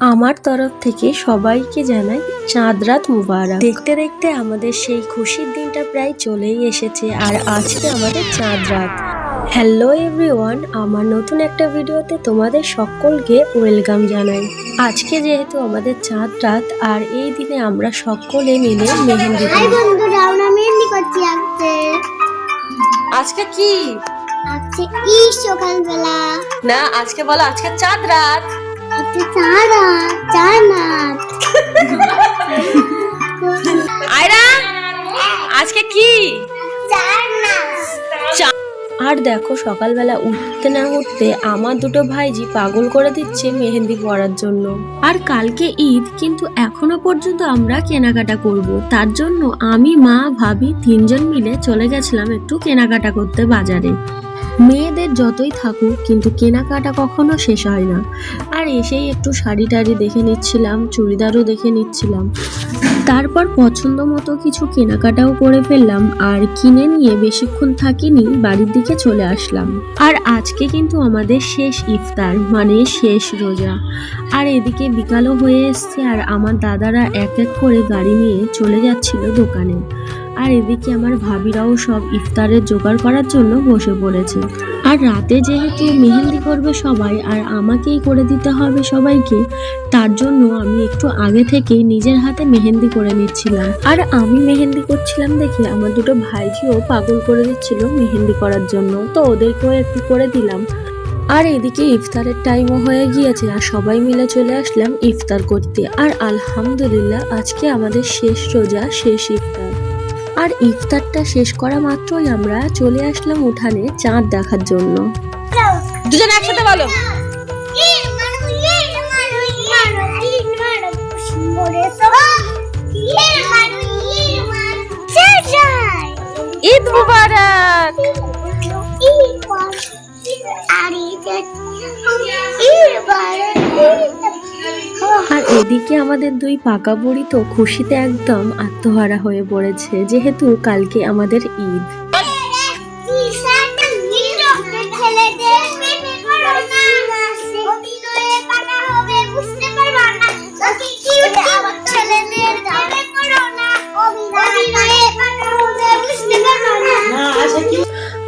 আমার তরফ থেকে সবাইকে জানাই চাঁদ রাত মুবারক। দেখতে দেখতে আমাদের সেই খুশির দিনটা প্রায় চলেই এসেছে, আর আজকে আমাদের চাঁদ রাত। হ্যালো এভরিওয়ান, আমার নতুন একটা ভিডিওতে তোমাদের সকলকে ওয়েলকাম জানাই। আজকে যেহেতু আমাদের চাঁদ রাত, আর এই দিনে আমরা সকলে মিলে মেহেন্দি করছি। আজকে কি? আজকে সকালবেলা না, আজকে বলো আজকে চাঁদ রাত। আয়রা, আজকে কি? আর দেখো সকালবেলা উঠতে না উঠতে আমার দুটো ভাইজি পাগল করে দিচ্ছে মেহেন্দি পরার জন্য। আর কালকে ঈদ, কিন্তু এখনো পর্যন্ত আমরা কেনাকাটা করব। তার জন্য আমি, মা, ভাবি তিনজন মিলে চলে গেছিলাম একটু কেনাকাটা করতে বাজারে। মেয়েদের যতই থাকুক, কিন্তু কেনাকাটা কখনো শেষ হয় না। আর এসেই একটু শাড়ি টাড়ি দেখে নিচ্ছিলাম, চুড়িদারও দেখে নিচ্ছিলাম। তারপর পছন্দ মতো কিছু কেনাকাটাও করে ফেললাম, আর কিনে নিয়ে বেশিক্ষণ থাকিনি, বাড়ির দিকে চলে আসলাম। আর আজকে কিন্তু আমাদের শেষ ইফতার, মানে শেষ রোজা। আর এদিকে বিকালও হয়ে এসছে, আর আমার দাদারা এক এক করে গাড়ি নিয়ে চলে যাচ্ছিল দোকানে। আর এদিকে আমার ভাবিরাও সব ইফতারের জোগাড় করার জন্য বসে পড়েছে। আর রাতে যেহেতু মেহেন্দি করবে সবাই, আর আমাকেই করে দিতে হবে সবাইকে, তার জন্য আমি একটু আগে থেকেই নিজের হাতে মেহেন্দি করে নিচ্ছিলাম। আর আমি মেহেন্দি করছিলাম দেখে আমার দুটো ভাইজিও পাগল করে দিচ্ছিল মেহেন্দি করার জন্য, তো ওদেরকেও একটু করে দিলাম। আর এদিকে ইফতারের টাইমও হয়ে গিয়েছে, আর সবাই মিলে চলে আসলাম ইফতার করতে। আর আলহামদুলিল্লাহ আজকে আমাদের শেষ রোজা, শেষ ইফতার। আর ইফতারটা শেষ করা মাত্রই আমরা চলে আসলাম উঠানে চাঁদ দেখার জন্য। দুজন একসাথে বলো, ঈদ মুবারক। আর এদিকে আমাদের দুই পাকা বুড়ি তো খুশিতে একদম আত্মহারা হয়ে পড়েছে, যেহেতু কালকে আমাদের ঈদ।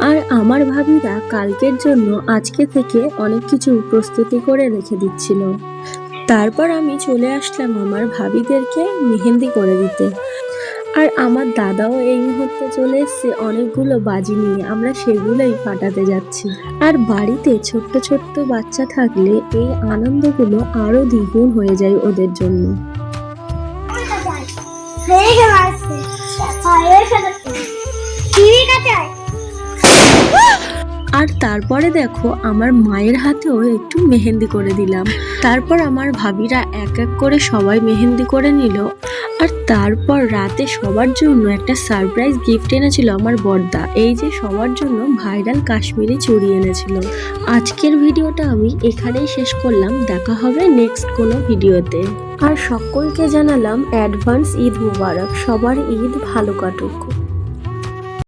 আর আমার ভাবিরা কালকের জন্য আজকে থেকে অনেক কিছু প্রস্তুতি করে রেখে দিচ্ছিল। তারপর আমি চলে আসলাম আমার ভাবিদেরকে মেহেন্দি করে দিতে। আর আমার দাদাও এই মুহূর্তে চলে এসছে অনেকগুলো বাজি নিয়ে, আমরা সেগুলোই ফাটাতে যাচ্ছি। আর বাড়িতে ছোট্ট ছোট্ট বাচ্চা থাকলে এই আনন্দগুলো আরো দ্বিগুণ হয়ে যায় ওদের জন্য। আর তারপরে দেখো আমার মায়ের হাতেও একটু মেহেন্দি করে দিলাম। তারপর আমার ভাবিরা এক এক করে সবাই মেহেন্দি করে নিল। আর তারপর রাতে সবার জন্য একটা সারপ্রাইজ গিফট এনেছিল আমার বড়দা, এই যে সবার জন্য ভাইরাল কাশ্মীরি চুড়ি এনেছিল। আজকের ভিডিওটা আমি এখানেই শেষ করলাম, দেখা হবে নেক্সট কোনো ভিডিওতে। আর সকলকে জানালাম অ্যাডভান্স ঈদ মুবারক, সবার ঈদ ভালো কাটুক।